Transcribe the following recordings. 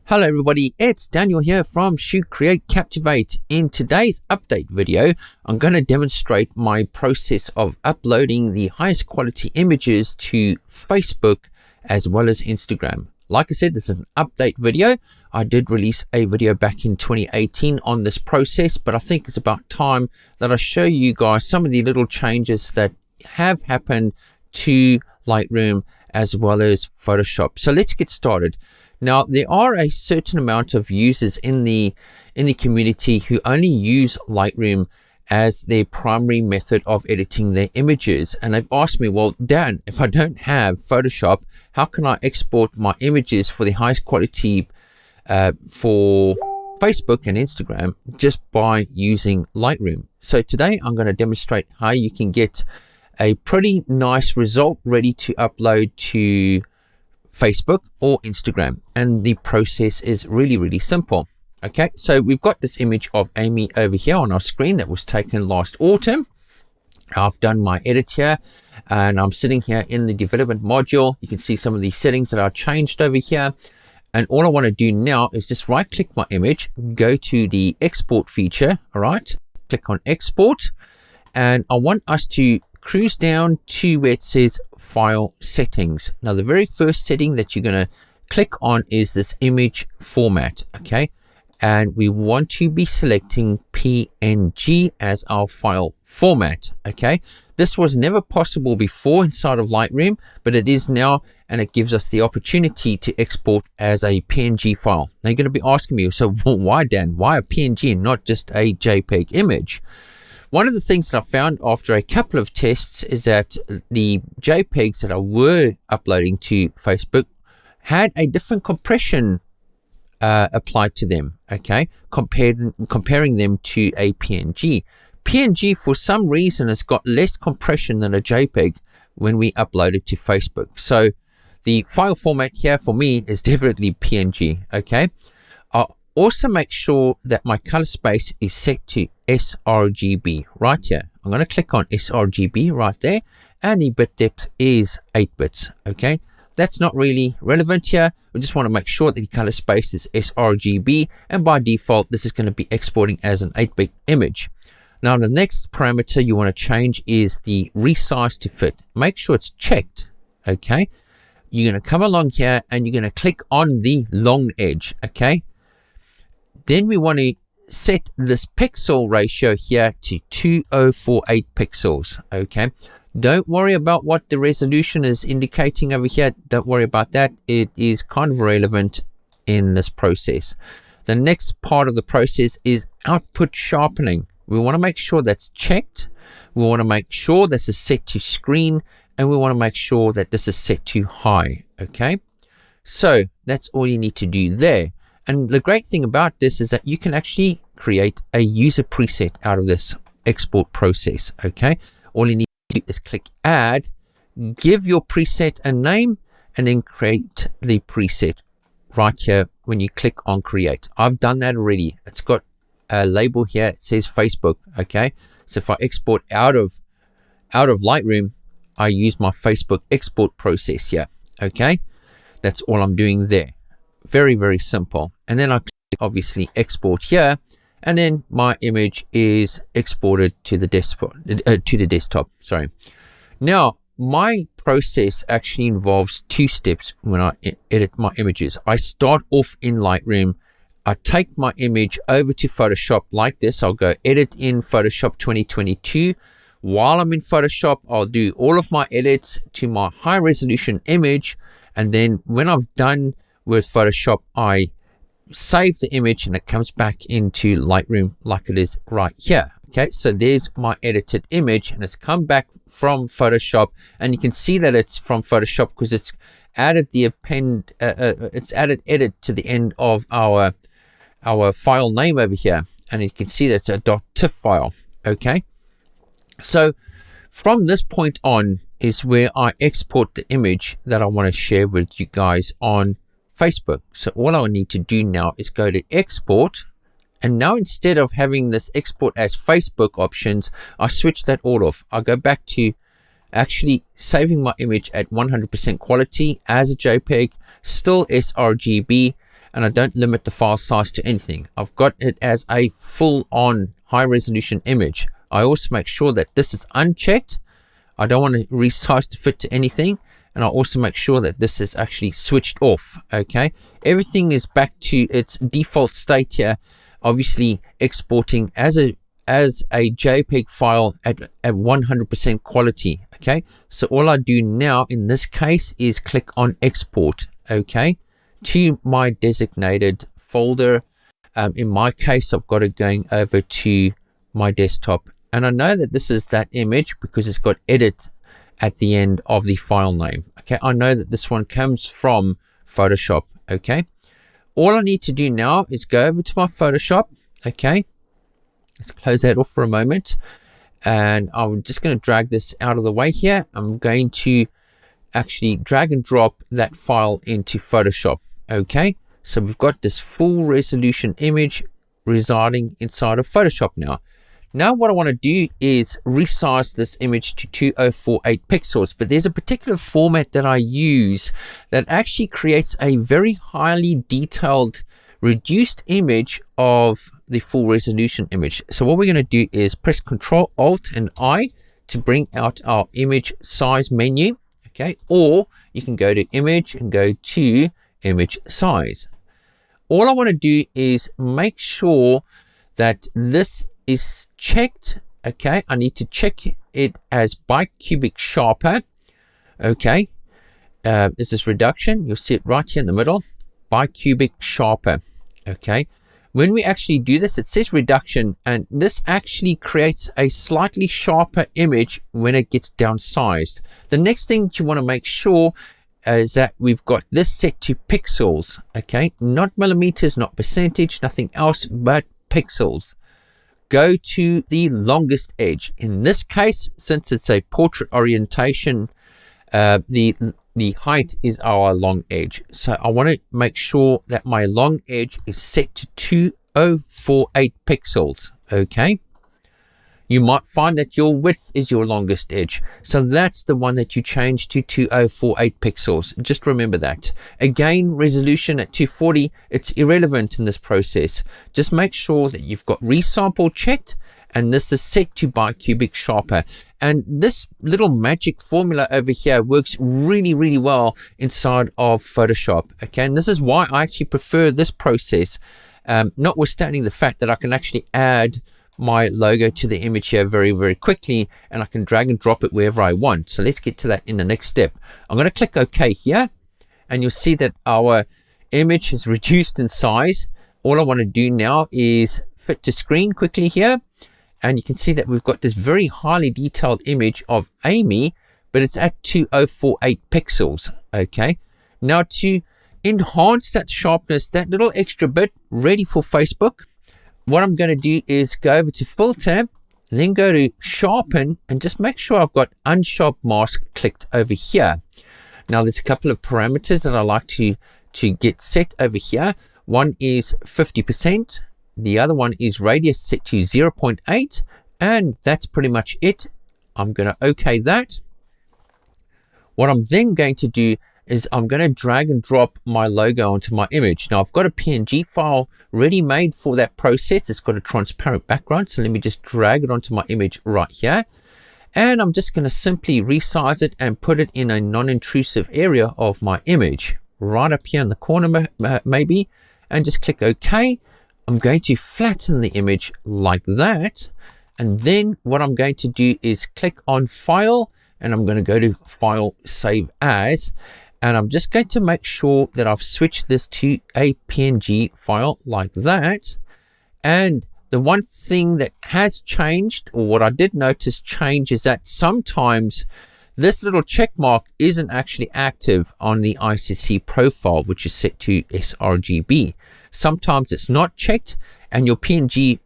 Hello everybody, it's Daniel here from Shoot Create Captivate. In today's update video, I'm going to demonstrate my process of uploading the highest quality images to Facebook as well as Instagram. Like I said, this is an update video. I did release a video back in 2018 on this process, but I think it's about time that I show you guys some of the little changes that have happened to Lightroom as well as Photoshop. So let's get started. Now, there are a certain amount of users in the community who only use Lightroom as their primary method of editing their images. And they've asked me, well, Dan, if I don't have Photoshop, how can I export my images for the highest quality for Facebook and Instagram just by using Lightroom? So today I'm going to demonstrate how you can get a pretty nice result ready to upload to Facebook or Instagram, and the process is really simple. Okay, so we've got this image of Amy over here on our screen that was taken last autumn. I've done my edit here and I'm sitting here in the development module. You can see some of the settings that are changed over here, and all I want to do now is just right click my image, go to the export feature. All right, click on export, and I want us to cruise down to where it says file settings. Now the very first setting that you're going to click on is this image format. Okay, and we want to be selecting PNG as our file format. Okay, this was never possible before inside of Lightroom, but it is now, and it gives us the opportunity to export as a PNG file. Now you're going to be asking me, so why, Dan, why a PNG and not just a JPEG image? One of the things that I found after a couple of tests is that the JPEGs that I were uploading to Facebook had a different compression applied to them, okay, comparing them to a PNG. PNG, for some reason, has got less compression than a JPEG when we upload it to Facebook. So the file format here for me is definitely PNG, okay. Also make sure that my color space is set to sRGB right here. I'm going to click on sRGB right there, and the bit depth is 8 bits. Okay, that's not really relevant here. We just want to make sure that the color space is sRGB, and by default this is going to be exporting as an 8-bit image. Now the next parameter you want to change is the resize to fit. Make sure it's checked. Okay, you're going to come along here and you're going to click on the long edge. Okay, then we want to set this pixel ratio here to 2048 pixels. Okay, don't worry about what the resolution is indicating over here. Don't worry about that. It is kind of irrelevant in this process. The next part of the process is output sharpening. We want to make sure that's checked. We want to make sure this is set to screen, and we want to make sure that this is set to high. Okay, so that's all you need to do there. And the great thing about this is that you can actually create a user preset out of this export process. Okay, all you need to do is click add, give your preset a name, and then create the preset right here when you click on create. I've done that already. It's got a label here. It says Facebook. Okay, so if I export out of Lightroom, I use my Facebook export process here. Okay, that's all I'm doing there. Very simple. And then I click obviously export here, and then my image is exported to the desktop. Sorry. Now my process actually involves 2 steps when I edit my images. I start off in Lightroom. I take my image over to Photoshop like this. I'll go edit in Photoshop 2022. While I'm in Photoshop, I'll do all of my edits to my high resolution image, and then when I've done with Photoshop, I save the image and it comes back into Lightroom like it is right here. Okay, so there's my edited image, and it's come back from Photoshop, and you can see that it's from Photoshop because it's added the it's added edit to the end of our file name over here, and you can see that's a .tiff file. Okay, so from this point on is where I export the image that I want to share with you guys on Facebook. So all I need to do now is go to export, and now instead of having this export as Facebook options, I switch that all off. I go back to actually saving my image at 100% quality as a JPEG, still sRGB, and I don't limit the file size to anything. I've got it as a full-on high-resolution image. I also make sure that this is unchecked. I don't want to resize to fit to anything, and I also make sure that this is actually switched off. Okay, everything is back to its default state here, obviously exporting as a JPEG file at 100% quality. Okay, so all I do now in this case is click on export, okay, to my designated folder. In my case, I've got it going over to my desktop, and I know that this is that image because it's got edit at the end of the file name. Okay, I know that this one comes from Photoshop. Okay, all I need to do now is go over to my Photoshop. Okay, let's close that off for a moment, and I'm just going to drag this out of the way here. I'm going to actually drag and drop that file into Photoshop. Okay, so we've got this full resolution image residing inside of Photoshop now. Now what I want to do is resize this image to 2048 pixels, but there's a particular format that I use that actually creates a very highly detailed reduced image of the full resolution image. So what we're going to do is press Ctrl Alt and I to bring out our image size menu. Okay, or you can go to image and go to image size. All I want to do is make sure that this is checked. Okay, I need to check it as bicubic sharper. Okay, this is reduction. You'll see it right here in the middle, bicubic sharper. Okay, when we actually do this, it says reduction, and this actually creates a slightly sharper image when it gets downsized. The next thing you want to make sure is that we've got this set to pixels. Okay, not millimeters, not percentage, nothing else but pixels. Go to the longest edge. In this case, since it's a portrait orientation, the height is our long edge. So I want to make sure that my long edge is set to 2048 pixels. Okay. You might find that your width is your longest edge. So that's the one that you change to 2048 pixels. Just remember that. Again, resolution at 240, it's irrelevant in this process. Just make sure that you've got resample checked, and this is set to bicubic sharper. And this little magic formula over here works really, really well inside of Photoshop. Okay, and this is why I actually prefer this process, notwithstanding the fact that I can actually add my logo to the image here very, very quickly, and I can drag and drop it wherever I want. So let's get to that in the next step. I'm going to click OK here, and you'll see that our image is reduced in size. All I want to do now is fit to screen quickly here, and you can see that we've got this very highly detailed image of Amy, but it's at 2048 pixels. Okay, now to enhance that sharpness, that little extra bit ready for Facebook, what I'm going to do is go over to filter, then go to sharpen, and just make sure I've got unsharp mask clicked over here. Now there's a couple of parameters that I like to get set over here. One is 50%, the other one is radius set to 0.8, and that's pretty much it. I'm going to OK that. What I'm then going to do is I'm going to drag and drop my logo onto my image. Now I've got a PNG file ready made for that process. It's got a transparent background, so let me just drag it onto my image right here, and I'm just going to simply resize it and put it in a non-intrusive area of my image right up here in the corner maybe, and just click OK. I'm going to flatten the image like that, and then what I'm going to do is click on File, and I'm going to go to File, Save As, and I'm just going to make sure that I've switched this to a PNG file like that. And the one thing that has changed, or what I did notice change, is that sometimes this little check mark isn't actually active on the ICC profile, which is set to sRGB. Sometimes it's not checked, and your PNG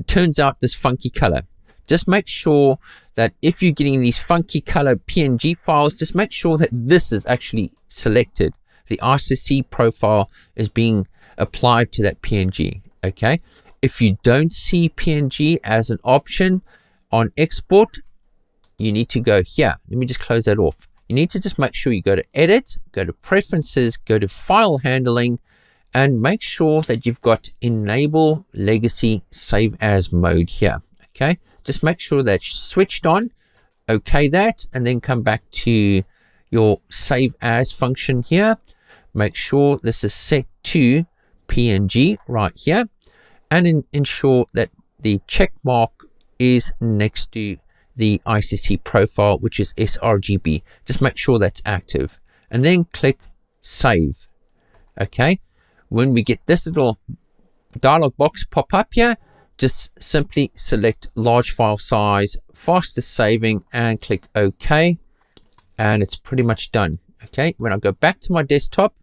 turns out this funky color. Just make sure that if you're getting these funky color PNG files, just make sure that this is actually selected. The ICC profile is being applied to that PNG. Okay. If you don't see PNG as an option on export, you need to go here. Let me just close that off. You need to just make sure you go to Edit, go to Preferences, go to File Handling, and make sure that you've got enable legacy save as mode here. Okay, just make sure that's switched on. Okay that, and then come back to your save as function here. Make sure this is set to PNG right here, and ensure that the check mark is next to the ICC profile, which is sRGB. Just make sure that's active, and then click save. Okay, when we get this little dialog box pop up here, just simply select large file size, fastest saving, and click OK, and it's pretty much done. Okay, when I go back to my desktop,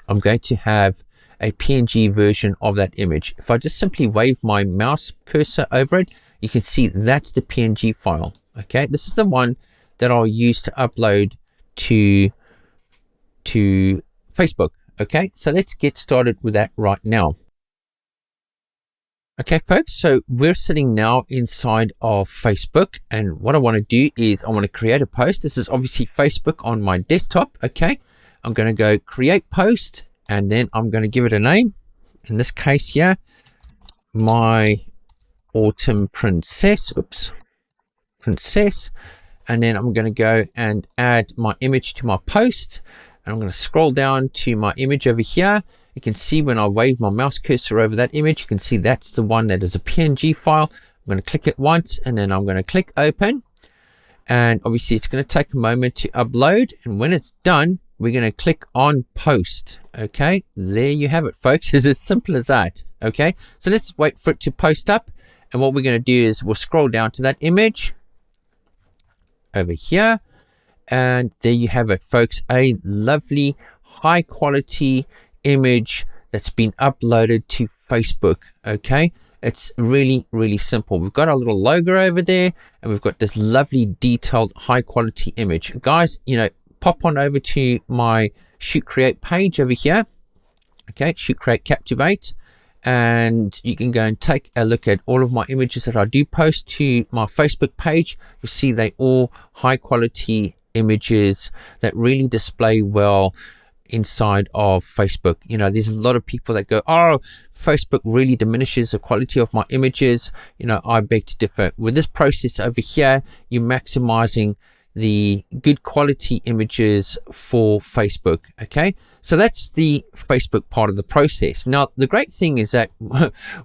I'm going to have a PNG version of that image. If I just simply wave my mouse cursor over it, you can see that's the PNG file. Okay, this is the one that I'll use to upload to Facebook. Okay, so let's get started with that right now. Okay, folks, so we're sitting now inside of Facebook, and what I want to do is I want to create a post. This is obviously Facebook on my desktop. Okay, I'm going to go create post, and then I'm going to give it a name. In this case here, my autumn princess. Oops, princess. And then I'm going to go and add my image to my post. And I'm going to scroll down to my image over here. You can see when I wave my mouse cursor over that image, you can see that's the one that is a PNG file. I'm going to click it once, and then I'm going to click open. And obviously it's going to take a moment to upload. And when it's done, we're going to click on post. Okay, there you have it, folks. It's as simple as that. Okay, so let's wait for it to post up. And what we're going to do is we'll scroll down to that image over here. And there you have it, folks. A lovely, high quality image that's been uploaded to Facebook. Okay, it's really, really simple. We've got our little logo over there, and we've got this lovely, detailed, high quality image. Guys, you know, pop on over to my Shoot Create page over here. Okay, Shoot Create Captivate. And you can go and take a look at all of my images that I do post to my Facebook page. You'll see they all high quality images that really display well inside of Facebook. You know, there's a lot of people that go, oh, Facebook really diminishes the quality of my images. You know, I beg to differ. With this process over here, you're maximizing the good quality images for Facebook. Okay, so that's the Facebook part of the process. Now, the great thing is that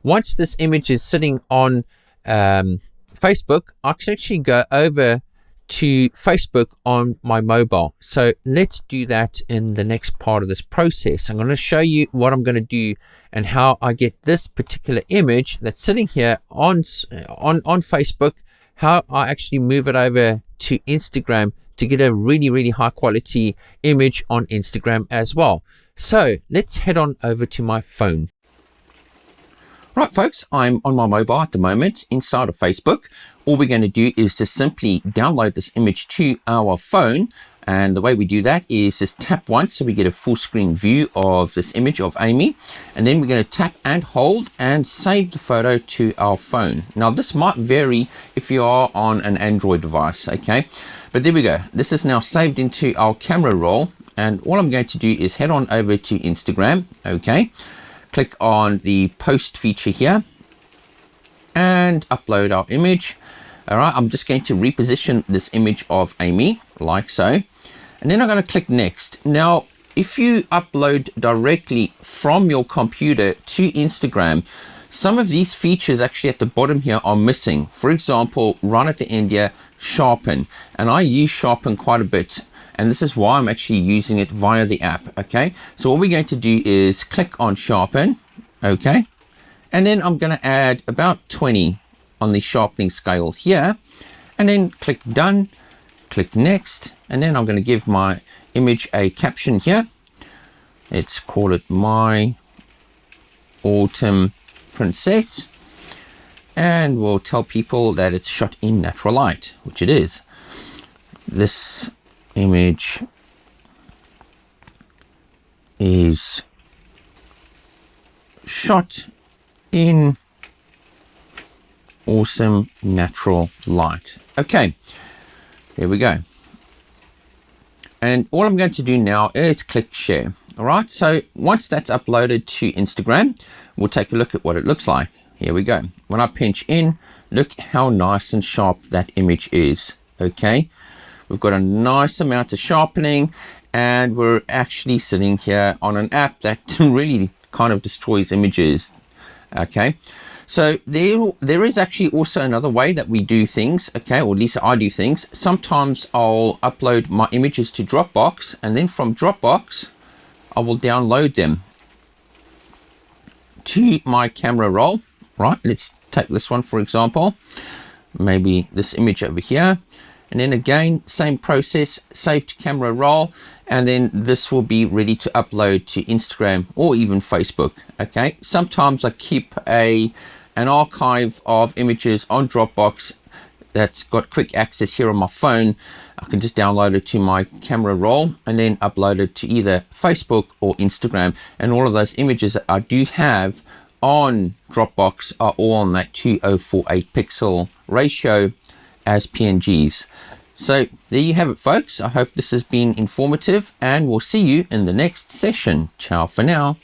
once this image is sitting on Facebook, I can actually go over to Facebook on my mobile. So let's do that in the next part of this process. I'm going to show you what I'm going to do and how I get this particular image that's sitting here on Facebook, how I actually move it over to Instagram to get a really, really high quality image on Instagram as well. So let's head on over to my phone. Right, folks, I'm on my mobile at the moment inside of Facebook. All we're going to do is just simply download this image to our phone. And the way we do that is just tap once so we get a full screen view of this image of Amy. And then we're going to tap and hold and save the photo to our phone. Now, this might vary if you are on an Android device, okay? But there we go. This is now saved into our camera roll. And all I'm going to do is head on over to Instagram, okay? Click on the post feature here and upload our image. All right, I'm just going to reposition this image of Amy like so. And then I'm going to click next. Now, if you upload directly from your computer to Instagram, some of these features actually at the bottom here are missing. For example, right at the end here, sharpen. And I use sharpen quite a bit. And this is why I'm actually using it via the app, okay? So what we're going to do is click on sharpen, okay? And then I'm going to add about 20 on the sharpening scale here. And then click done, click next. And then I'm going to give my image a caption here. Let's call it My Autumn Princess. And we'll tell people that it's shot in natural light, which it is. This image is shot in awesome natural light. Okay, here we go. And all I'm going to do now is click share. All right, so once that's uploaded to Instagram, we'll take a look at what it looks like. Here we go. When I pinch in, look how nice and sharp that image is. Okay, we've got a nice amount of sharpening, and we're actually sitting here on an app that really kind of destroys images. Okay, so there is actually also another way that we do things, okay, or at least I do things. Sometimes I'll upload my images to Dropbox, and then from Dropbox I will download them to my camera roll. Right, let's take this one for example, maybe this image over here, and then again same process, save to camera roll, and then this will be ready to upload to Instagram or even Facebook. Okay, sometimes I keep an archive of images on Dropbox that's got quick access here on my phone. I can just download it to my camera roll and then upload it to either Facebook or Instagram, and all of those images that I do have on Dropbox are all on that 2048 pixel ratio as PNGs. So there you have it, folks. I hope this has been informative, and we'll see you in the next session. Ciao for now.